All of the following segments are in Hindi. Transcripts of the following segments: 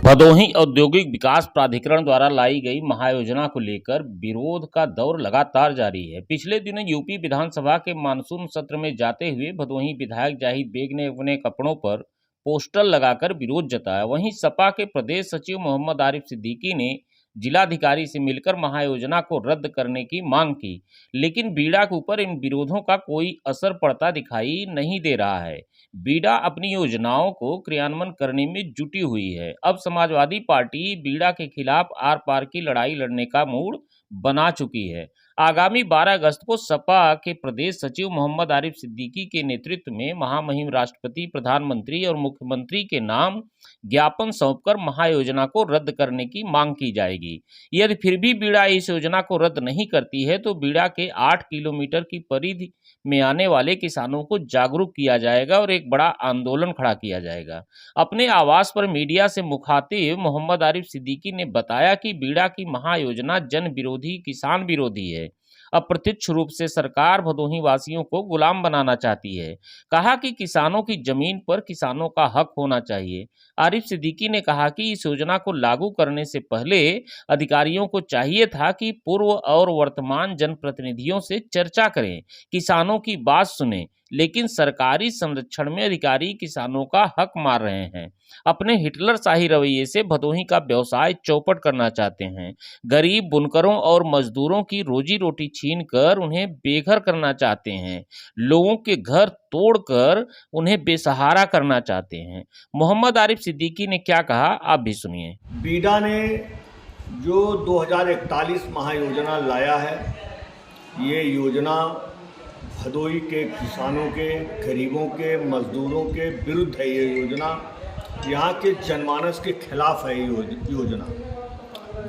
भदोही औद्योगिक विकास प्राधिकरण द्वारा लाई गई महायोजना को लेकर विरोध का दौर लगातार जारी है। पिछले दिनों यूपी विधानसभा के मानसून सत्र में जाते हुए भदोही विधायक जाहिद बेग ने अपने कपड़ों पर पोस्टर लगाकर विरोध जताया। वहीं सपा के प्रदेश सचिव मोहम्मद आरिफ सिद्दीकी ने जिलाधिकारी से मिलकर महायोजना को रद्द करने की मांग की, लेकिन बीडा के ऊपर इन विरोधों का कोई असर पड़ता दिखाई नहीं दे रहा है। बीडा अपनी योजनाओं को क्रियान्वयन करने में जुटी हुई है। अब समाजवादी पार्टी बीडा के खिलाफ आर पार की लड़ाई लड़ने का मूड बना चुकी है। आगामी 12 अगस्त को सपा के प्रदेश सचिव मोहम्मद आरिफ सिद्दीकी के नेतृत्व में महामहिम राष्ट्रपति, प्रधानमंत्री और मुख्यमंत्री के नाम ज्ञापन सौंपकर महायोजना को रद्द करने की मांग की जाएगी। यदि फिर भी बीडा इस योजना को रद्द नहीं करती है तो बीडा के 8 किलोमीटर की परिधि में आने वाले किसानों को जागरूक किया जाएगा और एक बड़ा आंदोलन खड़ा किया जाएगा। अपने आवास पर मीडिया से मुखातिब मोहम्मद आरिफ सिद्दीकी ने बताया कि बीडा की महायोजना जन विरोधी, किसान विरोधी है। अप्रत्यक्ष रूप से सरकार भदोही वासियों को गुलाम बनाना चाहती है। कहा कि किसानों की जमीन पर किसानों का हक होना चाहिए। आरिफ सिद्दीकी ने कहा कि इस योजना को लागू करने से पहले अधिकारियों को चाहिए था कि पूर्व और वर्तमान जनप्रतिनिधियों से चर्चा करें, किसानों की बात सुने, लेकिन सरकारी संरक्षण में अधिकारी किसानों का हक मार रहे हैं। अपने हिटलर शाही रवैये से भदोही का व्यवसाय चौपट करना चाहते हैं। गरीब बुनकरों और मजदूरों की रोजी रोटी छीनकर उन्हें बेघर करना चाहते हैं। लोगों के घर तोड़कर उन्हें बेसहारा करना चाहते हैं। मोहम्मद आरिफ सिद्दीकी ने क्या कहा, आप भी सुनिए। बीडा ने जो 2041 महायोजना लाया है, ये योजना भदोही के किसानों के, गरीबों के, मजदूरों के विरुद्ध है। ये योजना यहाँ के जनमानस के खिलाफ है। ये योजना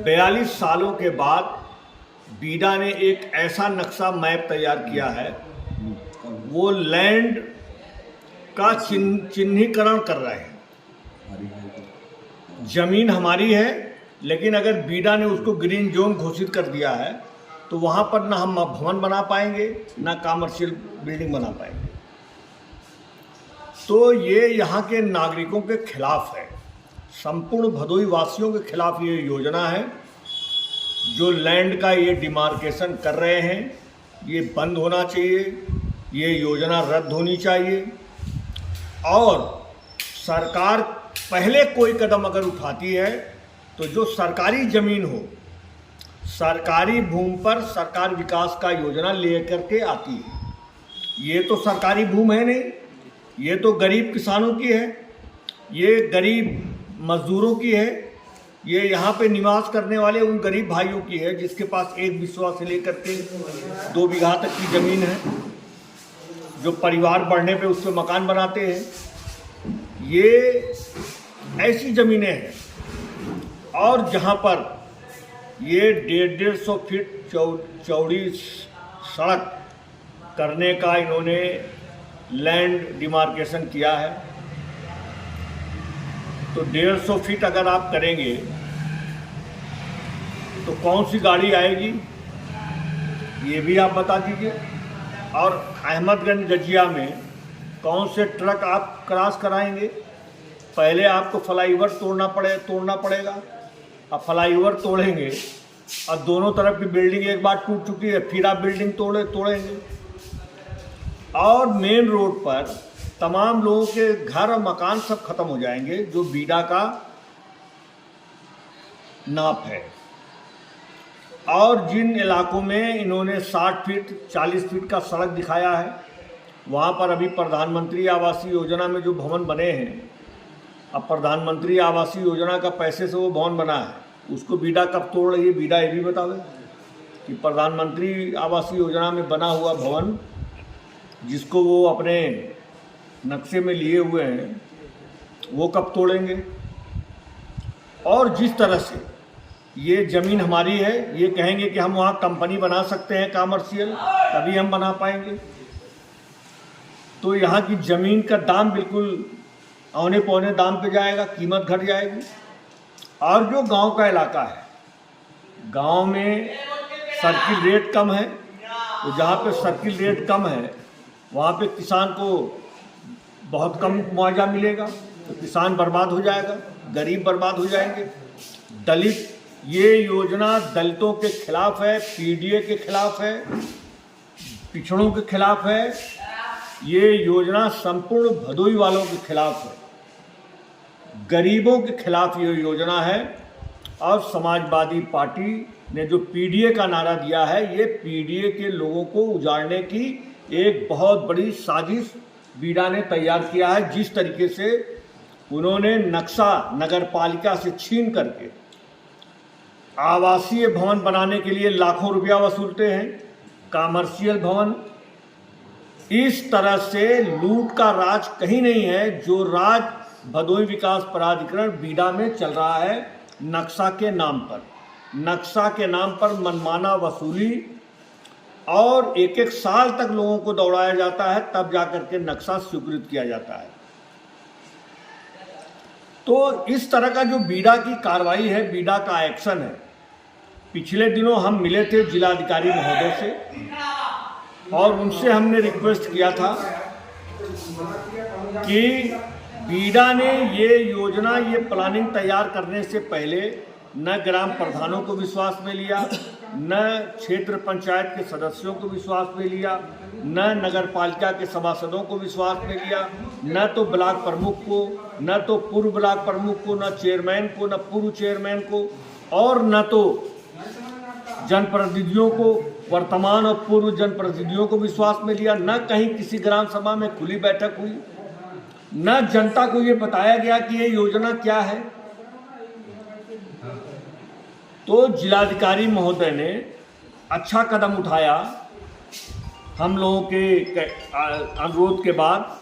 42 सालों के बाद बीडा ने एक ऐसा नक्शा मैप तैयार किया है, वो लैंड का चिन्हीकरण कर रहे हैं। जमीन हमारी है, लेकिन अगर बीडा ने उसको ग्रीन जोन घोषित कर दिया है तो वहाँ पर ना हम भवन बना पाएंगे, ना कमर्शियल बिल्डिंग बना पाएंगे। तो ये यहाँ के नागरिकों के खिलाफ है, संपूर्ण भदोही वासियों के खिलाफ ये योजना है। जो लैंड का ये डिमार्केशन कर रहे हैं, ये बंद होना चाहिए, ये योजना रद्द होनी चाहिए। और सरकार पहले कोई कदम अगर उठाती है तो जो सरकारी ज़मीन हो, सरकारी भूमि पर सरकार विकास का योजना लेकर के आती है। ये तो सरकारी भूमि है नहीं, ये तो गरीब किसानों की है, ये गरीब मजदूरों की है, ये यहाँ पे निवास करने वाले उन गरीब भाइयों की है जिसके पास 1 बिस्वा से लेकर के 2 बीघा तक की ज़मीन है, जो परिवार बढ़ने पे उससे मकान बनाते हैं। ये ऐसी ज़मीनें हैं। और जहाँ पर ये 150 फीट चौड़ी सड़क करने का इन्होंने लैंड डिमार्केशन किया है, तो 150 फीट अगर आप करेंगे तो कौन सी गाड़ी आएगी, ये भी आप बता दीजिए। और अहमदगंज गजिया में कौन से ट्रक आप क्रॉस कराएंगे? पहले आपको फ्लाईओवर तोड़ना पड़ेगा। अब फ्लाईओवर तोड़ेंगे और दोनों तरफ की बिल्डिंग एक बार टूट चुकी है, फिर आप बिल्डिंग तोड़ेंगे। और मेन रोड पर तमाम लोगों के घर और मकान सब खत्म हो जाएंगे, जो बीडा का नाप है। और जिन इलाकों में इन्होंने 60 फीट 40 फीट का सड़क दिखाया है, वहाँ पर अभी प्रधानमंत्री आवासीय योजना में जो भवन बने हैं, अब प्रधानमंत्री आवासीय योजना का पैसे से वो भवन बना है, उसको बीडा कब तोड़ रही है? बीडा ये भी बतावे कि प्रधानमंत्री आवासीय योजना में बना हुआ भवन, जिसको वो अपने नक्शे में लिए हुए हैं, वो कब तोड़ेंगे? और जिस तरह से ये ज़मीन हमारी है, ये कहेंगे कि हम वहाँ कंपनी बना सकते हैं कमर्शियल, तभी हम बना पाएंगे। तो यहाँ की ज़मीन का दाम बिल्कुल औने पौने दाम पे जाएगा, कीमत घट जाएगी। और जो गांव का इलाका है, गांव में सर्किल रेट कम है, तो जहाँ पे सर्किल रेट कम है वहाँ पे किसान को बहुत कम मुआवजा मिलेगा। तो किसान बर्बाद हो जाएगा, गरीब बर्बाद हो जाएंगे। दलित, ये योजना दलितों के खिलाफ है, पीडीए के खिलाफ है, पिछड़ों के खिलाफ है। ये योजना संपूर्ण भदोही वालों के खिलाफ है, गरीबों के खिलाफ ये योजना है। और समाजवादी पार्टी ने जो पीडीए का नारा दिया है, ये पीडीए के लोगों को उजाड़ने की एक बहुत बड़ी साजिश बीडा ने तैयार किया है। जिस तरीके से उन्होंने नक्शा नगर पालिका से छीन करके आवासीय भवन बनाने के लिए लाखों रुपया वसूलते हैं, कमर्शियल भवन, इस तरह से लूट का राज कहीं नहीं है जो राज भदोही विकास प्राधिकरण बीडा में चल रहा है। नक्शा के नाम पर, नक्शा के नाम पर मनमाना वसूली और एक एक साल तक लोगों को दौड़ाया जाता है, तब जाकर के नक्शा स्वीकृत किया जाता है। तो इस तरह का जो बीडा की कार्रवाई है, बीडा का एक्शन है। पिछले दिनों हम मिले थे जिलाधिकारी महोदय से और उनसे हमने रिक्वेस्ट किया था कि बीडा ने ये योजना, ये प्लानिंग तैयार करने से पहले न ग्राम प्रधानों को विश्वास में लिया, न क्षेत्र पंचायत के सदस्यों को विश्वास में लिया, न नगर पालिका के सभासदों को विश्वास में लिया, न तो ब्लॉक प्रमुख को, न तो पूर्व ब्लॉक प्रमुख को, न चेयरमैन को, न पूर्व चेयरमैन को, और न तो जनप्रतिनिधियों को, वर्तमान और पूर्व जनप्रतिनिधियों को विश्वास में लिया। न कहीं किसी ग्राम सभा में खुली बैठक हुई, न जनता को ये बताया गया कि ये योजना क्या है। तो जिलाधिकारी महोदय ने अच्छा कदम उठाया हम लोगों के अनुरोध के बाद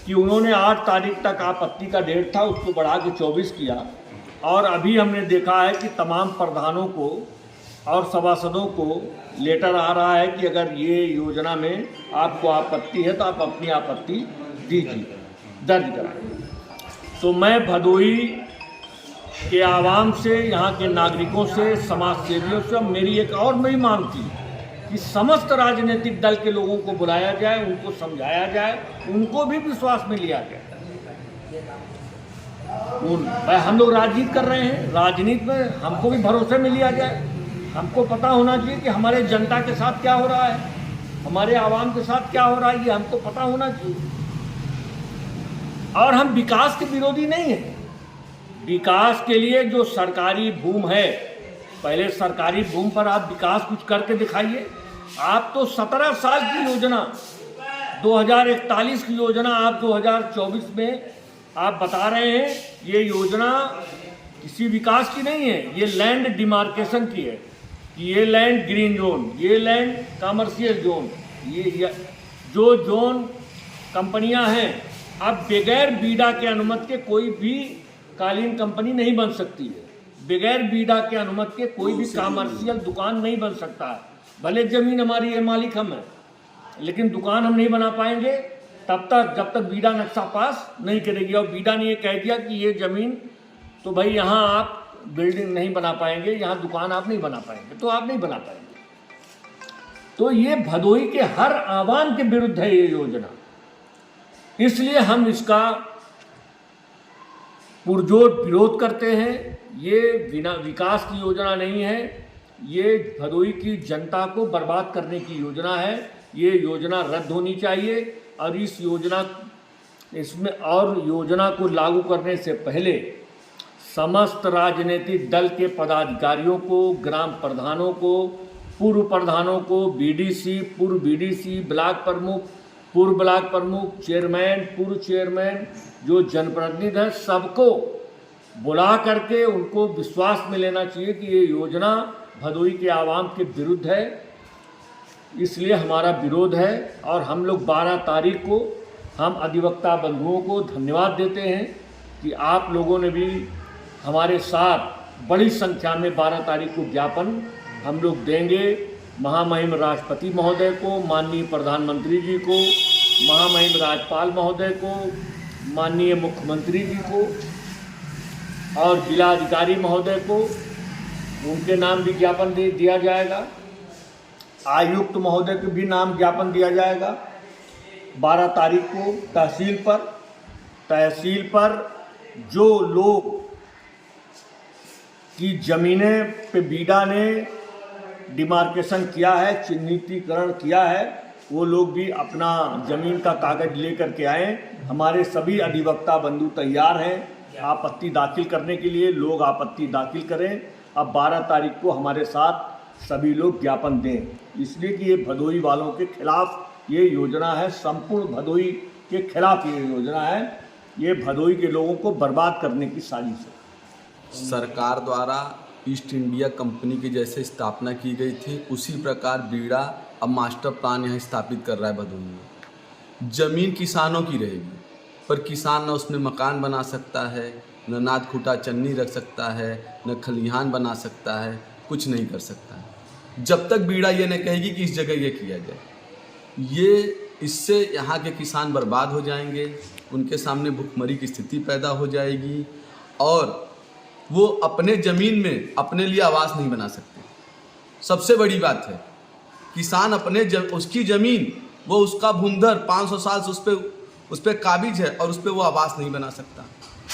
कि उन्होंने 8 तारीख तक आपत्ति का डेट था, उसको बढ़ा के 24 किया। और अभी हमने देखा है कि तमाम प्रधानों को और सभासदों को लेटर आ रहा है कि अगर ये योजना में आपको आपत्ति है तो आप अपनी आपत्ति दीजिए, दर्ज कराएं। तो मैं भदोही के आवाम से, यहाँ के नागरिकों से, समाज सेवियों से मेरी एक और नई मांग थी कि समस्त राजनीतिक दल के लोगों को बुलाया जाए, उनको समझाया जाए, उनको भी विश्वास में लिया जाए। हम लोग राजनीति कर रहे हैं, राजनीति में हमको भी भरोसे में लिया जाए। हमको पता होना चाहिए कि हमारे जनता के साथ क्या हो रहा है, हमारे आवाम के साथ क्या हो रहा है, ये हमको पता होना चाहिए। और हम विकास के विरोधी नहीं हैं। विकास के लिए जो सरकारी भूमि है, पहले सरकारी भूमि पर आप विकास कुछ करके दिखाइए। आप तो 17 साल की योजना, 2041 की योजना आप 2024 में आप बता रहे हैं। ये योजना किसी विकास की नहीं है, ये लैंड डिमार्केशन की है कि ये लैंड ग्रीन जोन, ये लैंड कमर्शियल जोन, ये जो जोन कंपनियां हैं, अब बगैर बीडा के अनुमति के कोई भी कालीन कंपनी नहीं बन सकती है। बगैर बीडा के अनुमति के कोई भी कमर्शियल दुकान नहीं बन सकता है। भले जमीन हमारी है, मालिक हम हैं, लेकिन दुकान हम नहीं बना पाएंगे तब तक जब तक बीडा नक्शा पास नहीं करेगी। और बीडा ने ये कह दिया कि ये ज़मीन तो भाई यहाँ आप बिल्डिंग नहीं बना पाएंगे, यहाँ दुकान आप नहीं बना पाएंगे, तो आप नहीं बना पाएंगे। तो ये भदोही के हर आवाम के विरुद्ध है ये योजना, इसलिए हम इसका पुरजोर विरोध करते हैं। ये बिना विकास की योजना नहीं है, ये भदोही की जनता को बर्बाद करने की योजना है। ये योजना रद्द होनी चाहिए और इसमें योजना को लागू करने से पहले समस्त राजनीतिक दल के पदाधिकारियों को, ग्राम प्रधानों को, पूर्व प्रधानों को, बीडीसी, पूर्व बीडीसी, ब्लॉक प्रमुख, पूर्व ब्लॉक प्रमुख, चेयरमैन, पूर्व चेयरमैन, जो जनप्रतिनिधि हैं, सबको बुला करके उनको विश्वास में लेना चाहिए कि ये योजना भदोही के आवाम के विरुद्ध है। इसलिए हमारा विरोध है और हम लोग 12 तारीख को हम अधिवक्ता बंधुओं को धन्यवाद देते हैं कि आप लोगों ने भी हमारे साथ बड़ी संख्या में 12 तारीख को ज्ञापन हम लोग देंगे। महामहिम राष्ट्रपति महोदय को, माननीय प्रधानमंत्री जी को, महामहिम राज्यपाल महोदय को, माननीय मुख्यमंत्री जी को और जिलाधिकारी महोदय को, उनके नाम भी ज्ञापन दिया जाएगा। आयुक्त महोदय को भी नाम ज्ञापन दिया जाएगा 12 तारीख को तहसील पर, तहसील पर जो लोग की ज़मीनें पे बीडा ने डिमार्केशन किया है, चिन्हितीकरण किया है, वो लोग भी अपना ज़मीन का कागज़ लेकर के आए। हमारे सभी अधिवक्ता बंधु तैयार हैं आपत्ति दाखिल करने के लिए। लोग आपत्ति दाखिल करें। अब 12 तारीख को हमारे साथ सभी लोग ज्ञापन दें, इसलिए कि ये भदोही वालों के खिलाफ ये योजना है, संपूर्ण भदोही के खिलाफ ये योजना है। ये भदोही के लोगों को बर्बाद करने की साजिश है। सरकार द्वारा ईस्ट इंडिया कंपनी की जैसे स्थापना की गई थी, उसी प्रकार बीड़ा अब मास्टर प्लान यहाँ स्थापित कर रहा है भदोही में। ज़मीन किसानों की रहेगी, पर किसान न उसमें मकान बना सकता है, न नाद खूटा चन्नी रख सकता है, न खलिहान बना सकता है, कुछ नहीं कर सकता है जब तक बीड़ा ये न कहेगी कि इस जगह ये किया जाए। इससे यहाँ के किसान बर्बाद हो जाएंगे, उनके सामने भुखमरी की स्थिति पैदा हो जाएगी और वो अपने ज़मीन में अपने लिए आवास नहीं बना सकते। सबसे बड़ी बात है, किसान उसकी ज़मीन, वो उसका भूमिधर 500 साल से उस पर काबिज है और उस पर वो आवास नहीं बना सकता।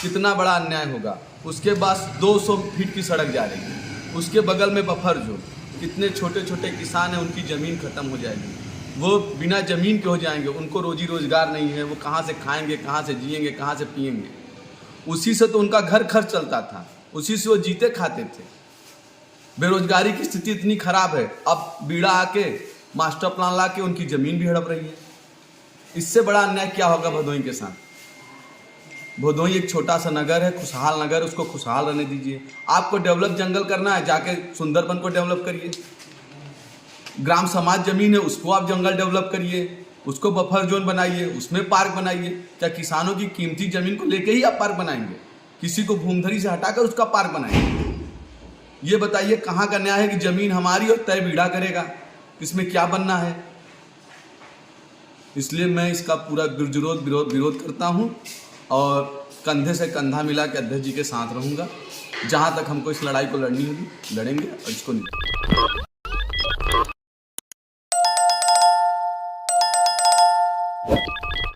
कितना बड़ा अन्याय होगा। उसके पास 200 फीट की सड़क जा रही है, उसके बगल में बफर जोन, कितने छोटे छोटे किसान हैं, उनकी ज़मीन ख़त्म हो जाएगी, वो बिना ज़मीन के हो जाएंगे, उनको रोजी रोज़गार नहीं है, वो कहाँ से खाएंगे, कहाँ से जिएंगे, कहाँ से पिएंगे। उसी से तो उनका घर खर्च चलता था, उसी से वो जीते खाते थे। बेरोजगारी की स्थिति इतनी खराब है, अब बीड़ा आके मास्टर प्लान ला के उनकी ज़मीन भी हड़प रही है। इससे बड़ा अन्याय क्या होगा भदोही के साथ। भदोही एक छोटा सा नगर है, खुशहाल नगर, उसको खुशहाल रहने दीजिए। आपको डेवलप जंगल करना है, जाके सुंदरबन को डेवलप करिए। ग्राम समाज ज़मीन है, उसको आप जंगल डेवलप करिए, उसको बफर जोन बनाइए, उसमें पार्क बनाइए। क्या किसानों की कीमती ज़मीन को लेके ही आप पार्क बनाएंगे? किसी को भूमधरी से हटाकर उसका पार्क बनाएंगे? ये बताइए कहाँ का न्याय है कि ज़मीन हमारी और तय बीड़ा करेगा? इसमें क्या बनना है? इसलिए मैं इसका पूरा विरोध करता हूँ और कंधे से कंधा मिला के अध्यक्ष जी के साथ रहूँगा। जहाँ तक हमको इस लड़ाई को लड़नी होगी लड़ेंगे और इसको नहीं।